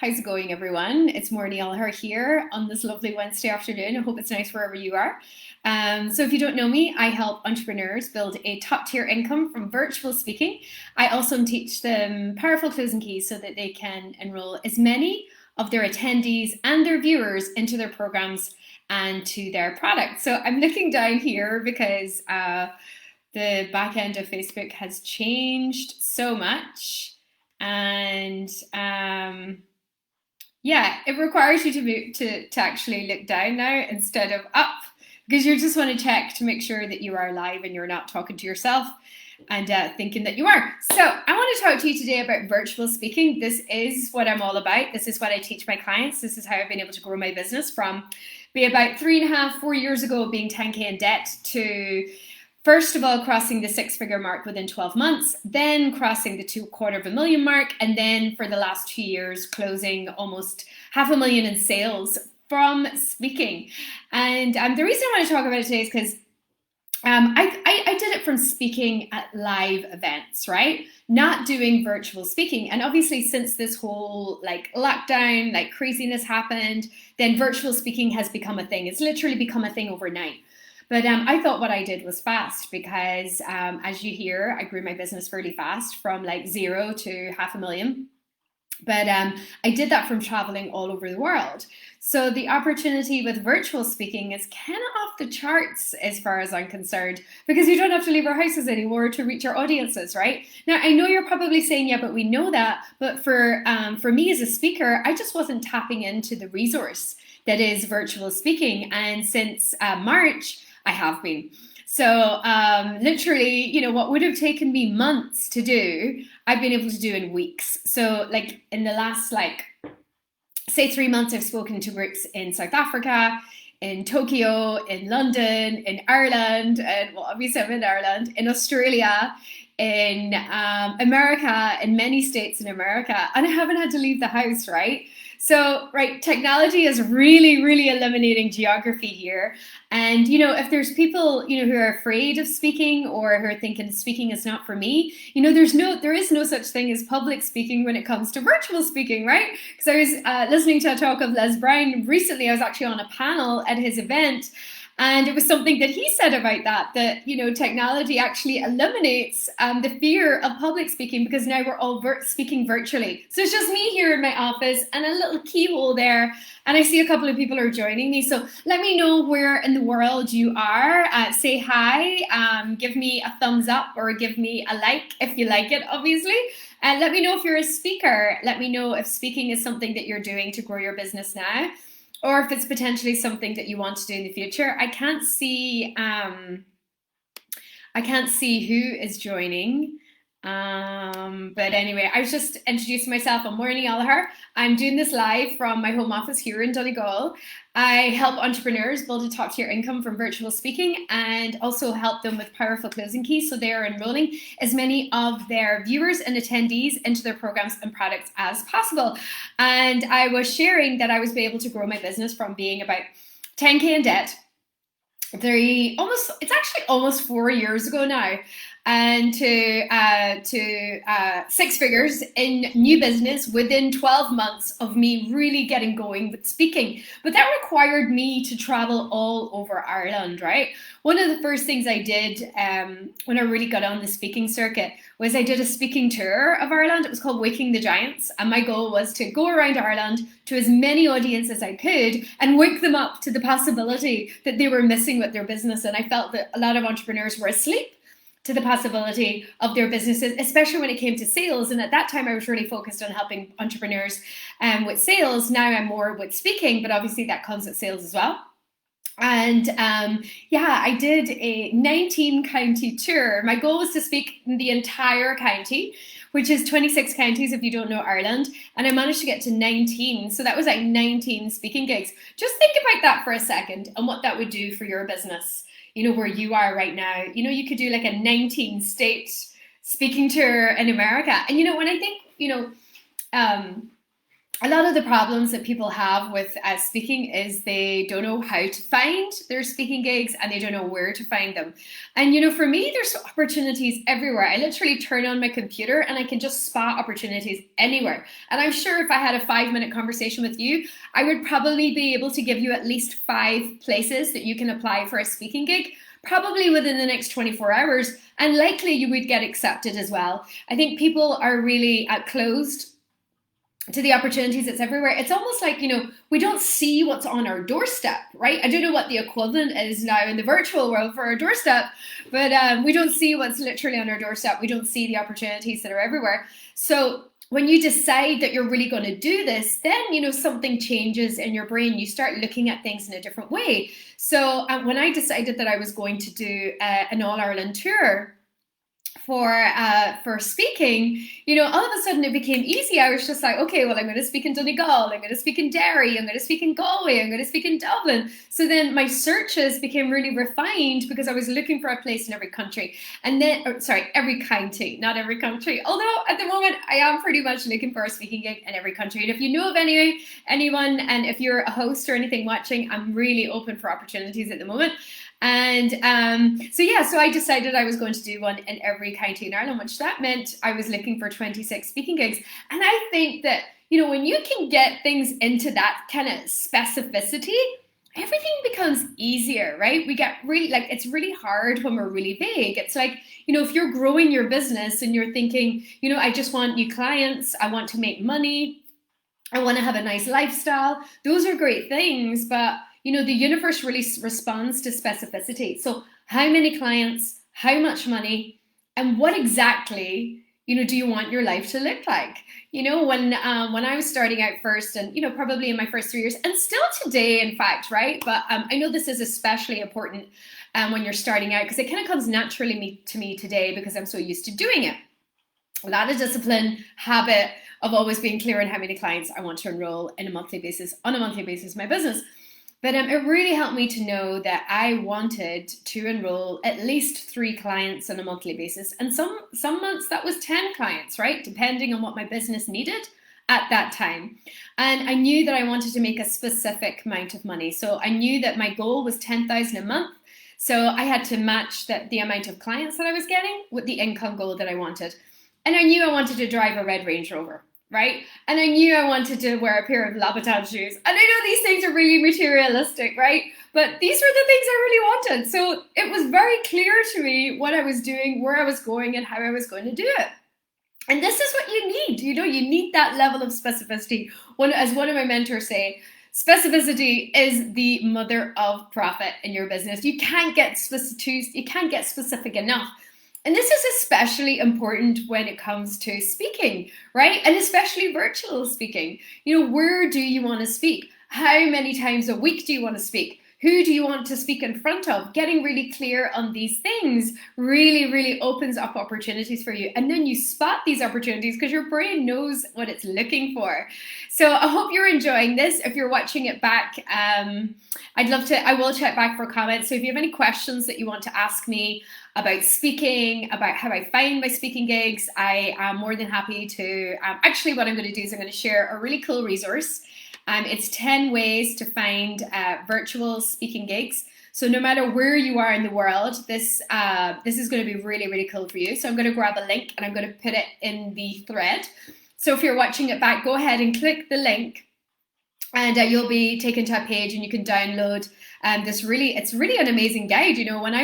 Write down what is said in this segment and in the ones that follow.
How's it going, everyone? It's Morny Allher here on this lovely Wednesday afternoon. I hope it's nice wherever you are. So if you don't know me, I help entrepreneurs build a top-tier income from virtual speaking. I also teach them powerful closing keys so that they can enroll as many of their attendees and their viewers into their programs and to their products. So I'm looking down here because the back end of Facebook has changed so much. And yeah, it requires you to move to actually look down now instead of up, because you just want to check to make sure that you are live and you're not talking to yourself and thinking that you are. So I want to talk to you today about virtual speaking. This is what I'm all about. This is what I teach my clients. This is how I've been able to grow my business from be about 3.5, 4 years ago being 10K in debt to first of all, crossing the six-figure mark within 12 months, then crossing the $250,000 mark, and then for the last 2 years, closing almost $500,000 in sales from speaking. And the reason I want to talk about it today is because I did it from speaking at live events, right? Not doing virtual speaking. And obviously, since this whole lockdown, craziness happened, then virtual speaking has become a thing. It's literally become a thing overnight. But I thought what I did was fast because as you hear, I grew my business fairly fast from like 0 to $500,000. But I did that from traveling all over the world. So the opportunity with virtual speaking is kind of off the charts as far as I'm concerned, because you don't have to leave our houses anymore to reach our audiences, right? Now, I know you're probably saying, yeah, but we know that. But for me as a speaker, I just wasn't tapping into the resource that is virtual speaking. And since March, I have been. So literally, what would have taken me months to do, I've been able to do in weeks. So like in the last say 3 months, I've spoken to groups in South Africa, in Tokyo, in London, in Ireland, and well, obviously I'm in Ireland, in Australia, in America, in many states in America, and I haven't had to leave the house, right? So, right, technology is really, really eliminating geography here. And, if there's people, who are afraid of speaking or who are thinking speaking is not for me, there is no such thing as public speaking when it comes to virtual speaking, right? Because I was listening to a talk of Les Brown recently. I was actually on a panel at his event. And it was something that he said about that technology actually eliminates the fear of public speaking because now we're all speaking virtually. So it's just me here in my office and a little keyhole there. And I see a couple of people are joining me. So let me know where in the world you are. Say hi, give me a thumbs up or give me a like if you like it, obviously. And let me know if you're a speaker. Let me know if speaking is something that you're doing to grow your business now, or if it's potentially something that you want to do in the future. I can't see who is joining. But anyway, I was just introducing myself. I'm Morny Allher. I'm doing this live from my home office here in Donegal. I help entrepreneurs build a top-tier income from virtual speaking and also help them with powerful closing keys so they are enrolling as many of their viewers and attendees into their programs and products as possible. And I was sharing that I was able to grow my business from being about 10K in debt. It's actually almost 4 years ago now, and to six figures in new business within 12 months of me really getting going with speaking. But that required me to travel all over Ireland, right? One of the first things I did when I really got on the speaking circuit was I did a speaking tour of Ireland. It was called Waking the Giants. And my goal was to go around Ireland to as many audiences as I could and wake them up to the possibility that they were missing with their business. And I felt that a lot of entrepreneurs were asleep to the possibility of their businesses, especially when it came to sales. And at that time, I was really focused on helping entrepreneurs with sales. Now I'm more with speaking, but obviously that comes with sales as well. And I did a 19 county tour. My goal was to speak in the entire county, which is 26 counties if you don't know Ireland. And I managed to get to 19. So that was like 19 speaking gigs. Just think about that for a second and what that would do for your business. Where you are right now, you could do like a 19 state speaking tour in America. And, when I think, a lot of the problems that people have with speaking is they don't know how to find their speaking gigs and they don't know where to find them. And for me, there's opportunities everywhere. I literally turn on my computer and I can just spot opportunities anywhere. And I'm sure if I had a 5-minute conversation with you, I would probably be able to give you at least 5 places that you can apply for a speaking gig, probably within the next 24 hours, and likely you would get accepted as well. I think people are really closed to the opportunities that's everywhere. It's almost like, we don't see what's on our doorstep, right? I don't know what the equivalent is now in the virtual world for our doorstep, but we don't see what's literally on our doorstep. We don't see the opportunities that are everywhere. So when you decide that you're really going to do this, then, something changes in your brain. You start looking at things in a different way. So when I decided that I was going to do an All-Ireland tour, for speaking, all of a sudden it became easy. I was just like, okay, well, I'm going to speak in Donegal, I'm going to speak in Derry, I'm going to speak in Galway, I'm going to speak in Dublin. So then my searches became really refined because I was looking for a place in every country. And then, every county, not every country. Although at the moment I am pretty much looking for a speaking gig in every country. And if you know of anyone, and if you're a host or anything watching, I'm really open for opportunities at the moment. And so I decided I was going to do one in every county in Ireland, which that meant I was looking for 26 speaking gigs. And I think that, when you can get things into that kind of specificity, everything becomes easier, right? We get really, it's really hard when we're really vague. It's like, if you're growing your business and you're thinking, I just want new clients, I want to make money, I want to have a nice lifestyle. Those are great things, but the universe really responds to specificity. So how many clients, how much money, and what exactly, do you want your life to look like? When I was starting out first, and, probably in my first 3 years, and still today, in fact, right? But I know this is especially important when you're starting out, because it kind of comes naturally to me today because I'm so used to doing it. A lot of discipline, habit of always being clear on how many clients I want to enroll on a monthly basis in my business. But it really helped me to know that I wanted to enroll at least 3 clients on a monthly basis. And some months that was 10 clients, right? Depending on what my business needed at that time. And I knew that I wanted to make a specific amount of money. So I knew that my goal was 10,000 a month. So I had to match the amount of clients that I was getting with the income goal that I wanted. And I knew I wanted to drive a red Range Rover, right? And I knew I wanted to wear a pair of Louboutin shoes. And I know these things are really materialistic, right? But these were the things I really wanted. So it was very clear to me what I was doing, where I was going, and how I was going to do it. And this is what you need. You need that level of specificity. As one of my mentors say, specificity is the mother of profit in your business. You can't get specific enough. And this is especially important when it comes to speaking, right? And especially virtual speaking. Where do you want to speak? How many times a week do you want to speak? Who do you want to speak in front of? Getting really clear on these things really, really opens up opportunities for you. And then you spot these opportunities because your brain knows what it's looking for. So I hope you're enjoying this. If you're watching it back, I will check back for comments. So if you have any questions that you want to ask me about speaking, about how I find my speaking gigs, I am more than happy to. Actually, what I'm going to do is I'm going to share a really cool resource. It's 10 ways to find virtual speaking gigs. So no matter where you are in the world, this is going to be really, really cool for you. So I'm going to grab a link and I'm going to put it in the thread. So if you're watching it back, go ahead and click the link and you'll be taken to a page and you can download it's really an amazing guide. When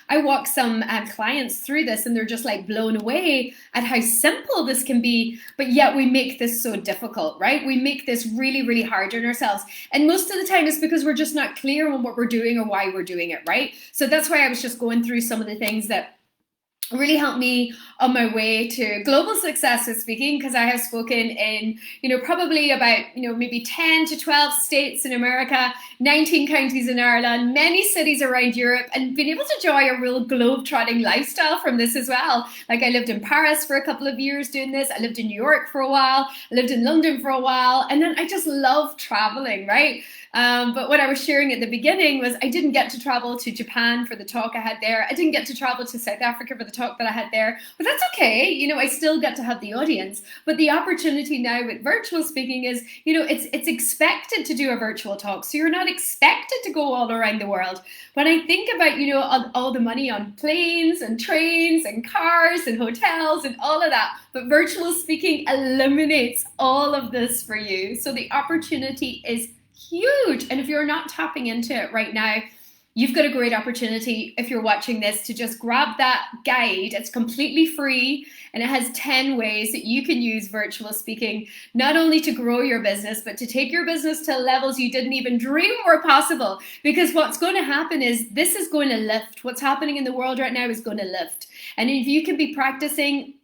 I walk some clients through this and they're just like blown away at how simple this can be, but yet we make this so difficult, right? We make this really, really hard on ourselves. And most of the time it's because we're just not clear on what we're doing or why we're doing it, right? So that's why I was just going through some of the things that really helped me on my way to global success with speaking, because I have spoken in, probably about, maybe 10 to 12 states in America, 19 counties in Ireland, many cities around Europe, and been able to enjoy a real globe-trotting lifestyle from this as well. Like I lived in Paris for a couple of years doing this. I lived in New York for a while. I lived in London for a while. And then I just love traveling, right? But what I was sharing at the beginning was I didn't get to travel to Japan for the talk I had there. I didn't get to travel to South Africa for the talk that I had there. But that's okay. I still get to have the audience. But the opportunity now with virtual speaking is, it's expected to do a virtual talk. So you're not expected to go all around the world. When I think about, all the money on planes and trains and cars and hotels and all of that, but virtual speaking eliminates all of this for you. So the opportunity is huge. And if you're not tapping into it right now, you've got a great opportunity, if you're watching this, to just grab that guide. It's completely free, and it has 10 ways that you can use virtual speaking, not only to grow your business, but to take your business to levels you didn't even dream were possible. Because what's going to happen is this is going to lift. What's happening in the world right now is going to lift. And if you can be practicing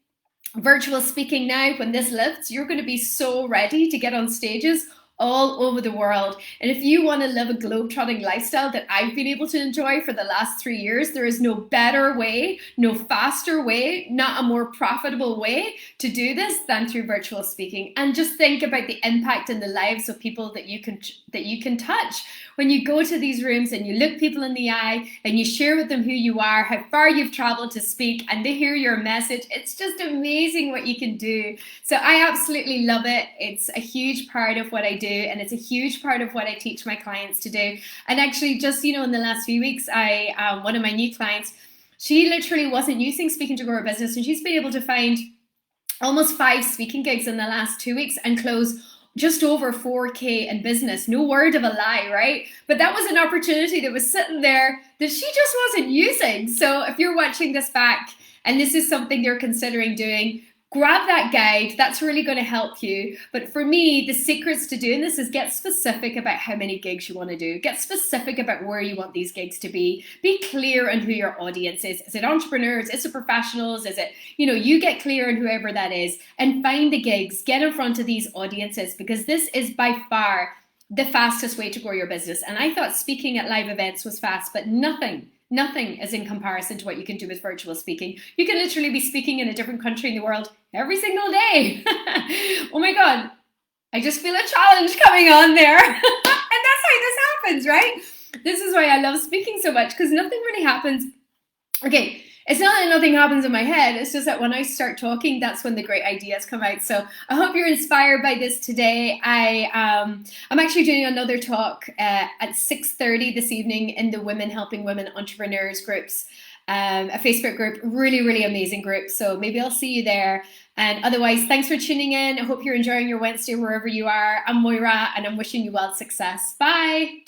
virtual speaking now, when this lifts, you're going to be so ready to get on stages all over the world. And if you want to live a globe-trotting lifestyle that I've been able to enjoy for the last 3 years, there is no better way, no faster way, not a more profitable way to do this than through virtual speaking. And just think about the impact in the lives of people that you can touch. When you go to these rooms and you look people in the eye and you share with them who you are, how far you've traveled to speak, and they hear your message, it's just amazing what you can do. So I absolutely love it. It's a huge part of what I do, and it's a huge part of what I teach my clients to do. And actually, just in the last few weeks, one of my new clients, she literally wasn't using speaking to grow her business, and she's been able to find almost 5 speaking gigs in the last 2 weeks and close just over 4K in business. No word of a lie, right? But that was an opportunity that was sitting there that she just wasn't using. So if you're watching this back and this is something you're considering doing, grab that guide. That's really going to help you. But for me, the secrets to doing this is get specific about how many gigs you want to do. Get specific about where you want these gigs to be. Be clear on who your audience is. Is it entrepreneurs? Is it professionals? Is it, you get clear on whoever that is, and find the gigs. Get in front of these audiences, because this is by far the fastest way to grow your business. And I thought speaking at live events was fast, but nothing is in comparison to what you can do with virtual speaking. You can literally be speaking in a different country in the world every single day. Oh my God, I just feel a challenge coming on there. And that's how this happens, right? This is why I love speaking so much, because nothing really happens. Okay, it's not that nothing happens in my head. It's just that when I start talking, that's when the great ideas come out. So I hope you're inspired by this today. I'm actually doing another talk at 6:30 this evening in the Women Helping Women Entrepreneurs groups, a Facebook group, really, really amazing group. So maybe I'll see you there. And otherwise, thanks for tuning in. I hope you're enjoying your Wednesday wherever you are. I'm Moira, and I'm wishing you well success. Bye.